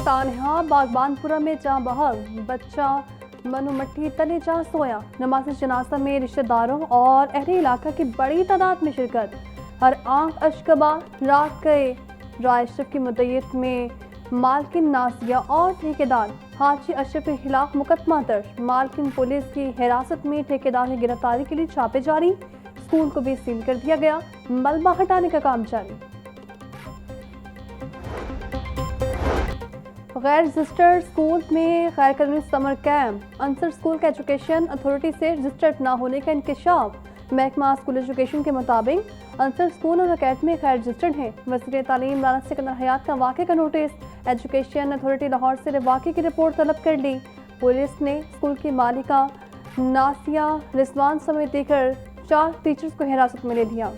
सानहा बागबानपुरा में जहां बहक बच्चा मनुमट्टी तले जहां सोया। नमाज जनाजा में रिश्तेदारों और अहले इलाका की बड़ी तादाद में शिरकत। हर आंख अशकबा रात गए। राय अशरफ की मुद्दत में मालकिन नासिया और ठेकेदार हाजी अशरफ के खिलाफ मुकदमा दर्ज। मालकिन पुलिस की हिरासत में, ठेकेदार की गिरफ्तारी के लिए छापे जारी। स्कूल को भी सील कर दिया गया। मलबा हटाने का काम जारी। गैर रजिस्टर्ड स्कूल में गैर कानूनी समर कैंप। अंसर स्कूल का एजुकेशन अथॉरिटी से रजिस्टर्ड न होने का इंकशाफ। महकमा स्कूल एजुकेशन के मुताबिक अंसर स्कूल और अकेडमी गैर रजिस्टर्ड है। वज़ीर तालीम राना सिकंदर हयात का वाक़े का नोटिस। एजुकेशन अथॉरिटी लाहौर से वाक़े की रिपोर्ट तलब कर ली। पुलिस ने स्कूल की मालिका नासिया रिजवान समेत देकर 4 टीचर्स को हिरासत में ले लिया।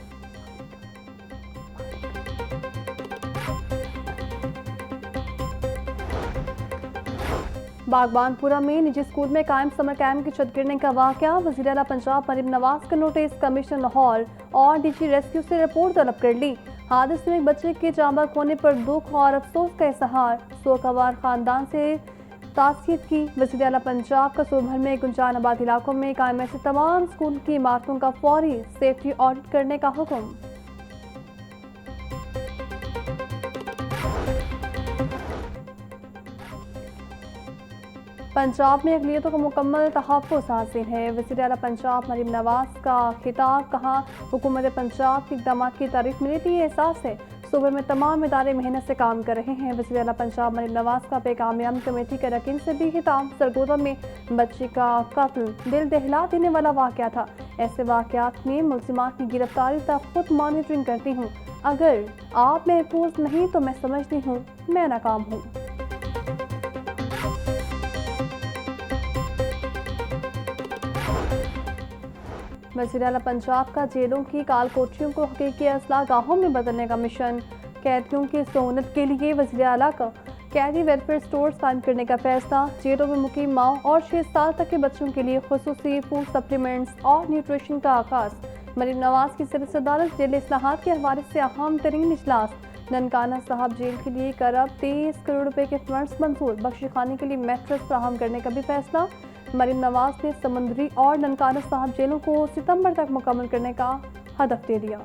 बागबानपुरा में निजी स्कूल में कायम समर कैंप की छत गिरने का वाकया। वज़ीर आला पंजाब मरीम नवाज का नोटिस। कमिश्नर लाहौर और डीजी रेस्क्यू से रिपोर्ट तलब कर ली। हादसे में एक बच्चे के जांबाज होने पर दुख और अफसोस का इजहार। सोकावार खानदान से तासियत की। वज़ीर आला पंजाब का सूबे भर में गुंजान आबाद इलाकों में कायम ऐसे तमाम स्कूल की इमारतों का फौरी सेफ्टी ऑडिट करने का हुक्म। पंजाब में अक़लियतों को मुकम्मल तहफ़्फ़ुज़ हासिल है। वज़ीर आला पंजाब मरीम नवाज का खिताब। कहा, हुकूमत पंजाब के इक़दाम की तारीफ मिलती है, एहसास है सूबे में तमाम इदारे मेहनत से काम कर रहे हैं। वज़ीर आला पंजाब मरीम नवाज का पैगाम कमेटी के रकीन से भी खिताब। सरगोदा में बच्ची का कत्ल दिल दहला देने वाला वाक़या था। ऐसे वाक़यात में मुल्ज़िमात की गिरफ्तारी तक खुद मॉनिटरिंग करती हूँ। अगर आप महफूज नहीं तो मैं समझती हूँ मैं नाकाम हूँ। वज़ीर आला पंजाब का जेलों की काल कोठरियों को हकीकी असलाह गाहों में बदलने का मिशन। कैदियों की सहूलत के लिए वज़ीर आला का कैदी वेलफेयर स्टोर्स कायम करने का फैसला। जेलों में मुकीम माओ और 6 साल तक के बच्चों के लिए खुसूसी फूड सप्लीमेंट्स और न्यूट्रिशन का आगाज़। मरीम नवाज की सदर अदालत जेल इस्लाहात के हवाले से अहम तरीन इजलास। ननकाना साहब जेल के लिए करब 23 करोड़ रुपए के फंड्स मंजूर। बख्शी खाने के लिए मैट्रेस फराहम करने का भी फैसला। मरीम नवाज ने समुंदरी और ननकाना साहब जेलों को सितंबर तक मुकम्मल करने का हदफ दे दिया।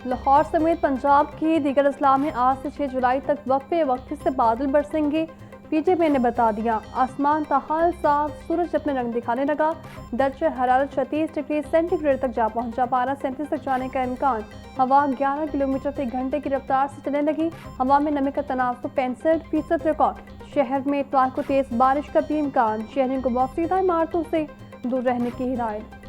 लाहौर समेत पंजाब के दीगर अजला में आज से 6 जुलाई तक वक्फे वक्फे से बादल बरसेंगे। पीटीआई ने बता दिया। आसमान ताहाल साफ, सूरज अपने रंग दिखाने लगा। दर्जे हरारत 36 डिग्री सेंटीग्रेड तक जा पहुंचा। पारा 37 तक जाने का इम्कान। हवा 11 किलोमीटर प्रति घंटे की रफ्तार से चलने लगी। हवा में नमी का तनासुब 65% रिकॉर्ड। शहर में इतवार को तेज बारिश का भी इम्कान। शहरियों को बौसीदा इमारतों से दूर रहने की हिदायत।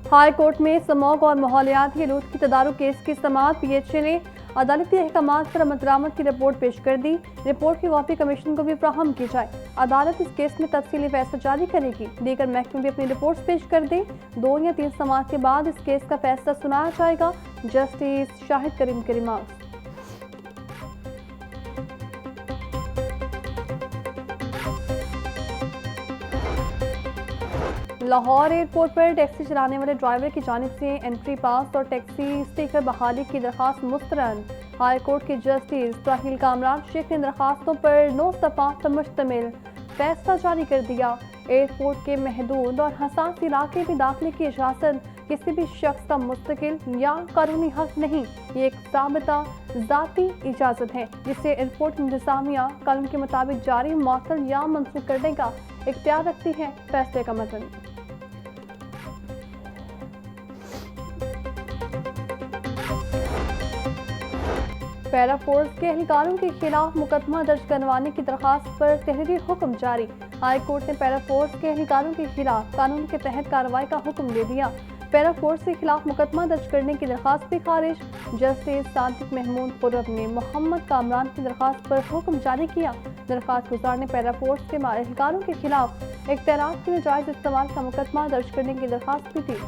हाई कोर्ट में स्मॉग और माहौलियाती आलूदगी की तदारुक केस की समाअत। पीएचए ने अदालती अहकामात पर अमल की रिपोर्ट पेश कर दी। रिपोर्ट की कॉपी कमीशन को भी फ्राहम की जाए। अदालत इस केस में तफसीली फैसला जारी करेगी। दीगर महकमे भी अपनी रिपोर्ट पेश कर दें। 2 या 3 समाअत के बाद इस केस का फैसला सुनाया जाएगा। जस्टिस शाहिद करीम के रिमार्क्स। लाहौर एयरपोर्ट पर टैक्सी चलाने वाले ड्राइवर की जानिब से एंट्री पास और टैक्सी स्टिकर बहाली की दरखास्त मुस्तरद। हाई कोर्ट के जस्टिस राहिल कामरान शेख ने दरखास्तों पर 9 सफ़ात पर मुश्तमिल फैसला जारी कर दिया। एयरपोर्ट के महदूद और हसास इलाके में दाखिले की इजाज़त किसी भी शख्स का मुस्तकिल या कानूनी हक नहीं। ये एक साबिता ज़ाती इजाज़त है जिसे एयरपोर्ट इंतज़ामिया कानून के मुताबिक जारी, मुअत्तल या मनसूख करने का इख्तियार रखती है। फैसले का मतन। पैरा फोर्स के एहलकारों के खिलाफ मुकदमा दर्ज करवाने की दरखास्त पर तहरीरी हुक्म जारी। हाई कोर्ट ने पैरा फोर्स के एहलकारों के खिलाफ कानून के तहत कार्रवाई का हुक्म दे दिया। पैरा फोर्स के खिलाफ मुकदमा दर्ज करने की दरखास्त भी खारिज। जस्टिस सादिक महमूद खुर्रम ने मोहम्मद कामरान की दरखास्त पर हुक्म जारी किया। दरखास्त गुजार ने पैरा फोर्स के एहलकारों के खिलाफ इख्तियारात के नाजायज इस्तेमाल का मुकदमा दर्ज करने की दरखास्त भी दी।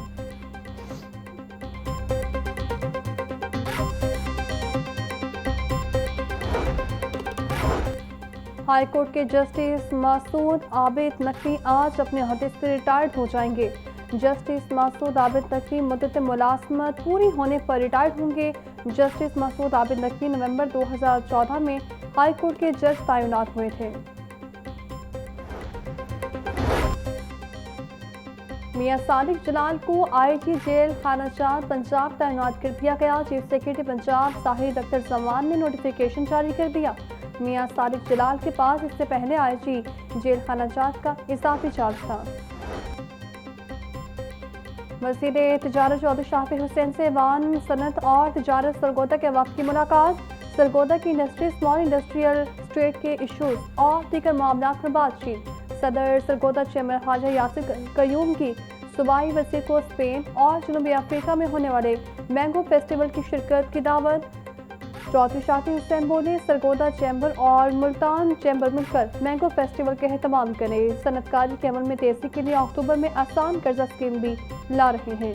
हाईकोर्ट के जस्टिस मसूद आबिद नकवी आज अपने ओहदे से रिटायर्ड हो जाएंगे। जस्टिस मसूद आबिद नकवी मुद्दत मुलाजमत पूरी होने पर रिटायर्ड होंगे। जस्टिस मसूद आबिद नकवी नवंबर 2014 में हाईकोर्ट के जज तैनात हुए थे। मियां सादिक जलाल को आईजी जेल खानाजात पंजाब तैनात कर दिया गया। चीफ सेक्रेटरी पंजाब साहिर अख्तर जमान ने नोटिफिकेशन जारी कर दिया। मियां सादिक जलाल के पास इससे पहले आईजी जेल खानाजात का इजाफी चार्ज था। वज़ीर तिजारत चौधरी शाफी हुसैन से वान सनत और तिजारत सरगोदा के वक्त की मुलाकात। सरगोदा की इंडस्ट्री स्मॉल इंडस्ट्रियल स्टेट के इशूज और दीगर मामला पर बातचीत। सदर सरगोदा चेयरमैन ख्वाजा यासिर कयूम की सूबाई वज़ीर को स्पेन और जनूबी अफ्रीका में होने वाले मैंगो फेस्टिवल की शिरकत की दावत। चौधरी शाफी हुसैन बोले, सरगोदा चैम्बर और मुल्तान चैम्बर मिलकर मैंगो फेस्टिवल के एहतमाम करें। सनतकारी के अमल में तेजी के लिए अक्टूबर में आसान कर्जा स्कीम भी ला रहे हैं।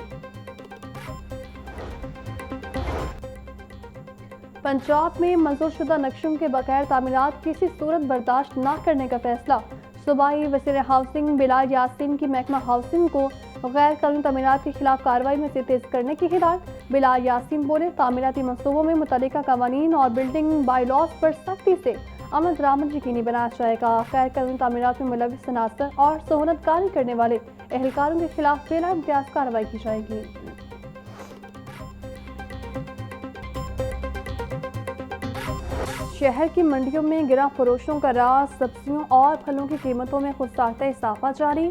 पंजाब में मंजूरशुदा नक्शों के बगैर तामीरात किसी सूरत बर्दाश्त न करने का फैसला। सूबाई वज़ीर हाउसिंग बिलाल यासीन की महकमा हाउसिंग को गैर कानूनी तामीरात के खिलाफ कार्रवाई में से तेज करने की हिदायत। बिलाल यासीन बोले, तामीराती मनसूबों में मुतल्लिका कवानीन और बिल्डिंग बाईलॉज पर सख्ती से अमल दरामद यकीनी बनाया जाएगा। गैर कानूनी तामीरात में मुलविस अनासर और सहूलतकारी करने वाले एहलकारों के खिलाफ बिला इम्तियाज कार्रवाई की जाएगी। शहर की मंडियों में गिरा फरोशों का राज। सब्जियों और फलों की कीमतों में खुदसाख्ता इजाफा जारी।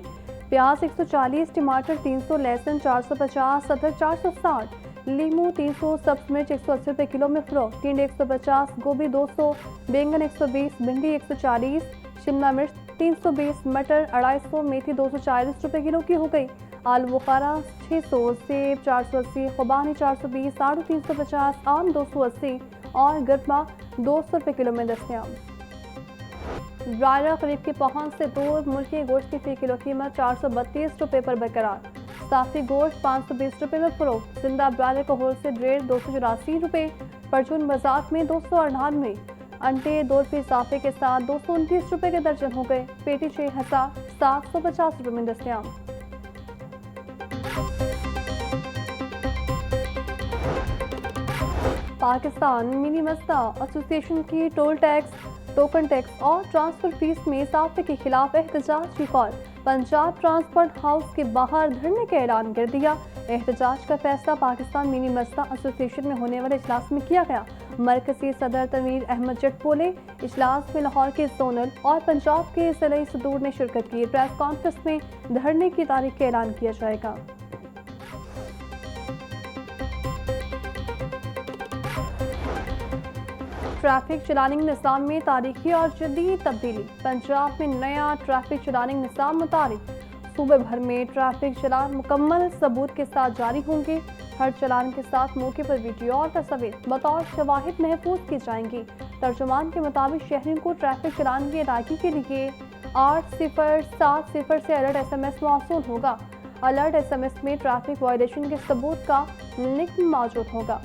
प्याज 140, टमाटर 300, लहसुन 450, अदरक 460, लीमू 300, सब्ज मिर्च 180 रुपये किलो में फरोख्त। टिंडे 150, गोभी 200, बैंगन 120, भिंडी 140, शिमला मिर्च 320, मटर 250, मेथी 240 रुपये किलो की हो गई। आलू बुखारा 600, सेब 480, खुबानी 420, आड़ू 350, आम 280 और गरमा 200 रुपये किलो में दस्तयाब। ब्रायलर खरीद की पहुंच से दूर। मुल्की गोश्त की फी किलो कीमत 432 रुपये पर बरकरार। साफी गोश्त 520 रुपये में फरोख्त। जिंदा ब्रायलर का होलसेल रेट 284 रुपये। परचून बाजार में 298। अंडे 2 रुपये इजाफे के साथ 229 रुपये के दर्जन हो गए। पेटी 6750 रुपये में दस्तयाब। पाकिस्तान मिनी मस्ता एसोसिएशन की टोल टैक्स, टोकन टैक्स और ट्रांसफर फीस में इजाफे के खिलाफ एहतजाज की कॉल। पंजाब ट्रांसपोर्ट हाउस के बाहर धरने का ऐलान कर दिया। एहतजाज का फैसला पाकिस्तान मिनी मस्ता एसोसिएशन में होने वाले इजलास में किया गया। मरकजी सदर तमीर अहमद जट बोले, इजलास में लाहौर के जोनल और पंजाब के ज़िले सदूर ने शिरकत की। प्रेस कॉन्फ्रेंस में धरने की तारीख का ऐलान किया जाएगा। ट्रैफिक चलानिंग निज़ाम में तारीखी और जदीद तब्दीली। पंजाब में नया ट्रैफिक चलानिंग निज़ाम मुतारिफ। सूबे भर में ट्रैफिक चलान मुकम्मल सबूत के साथ जारी होंगे। हर चलान के साथ मौके पर वीडियो और तस्वीर बतौर शवाहिद महफूज की जाएंगी। तर्जुमान के मुताबिक शहरियों को ट्रैफिक चलान की अदायगी के लिए 8070 से अलर्ट SMS मौसूल होगा। अलर्ट SMS में ट्रैफिक वायलेशन के सबूत का लिंक मौजूद होगा।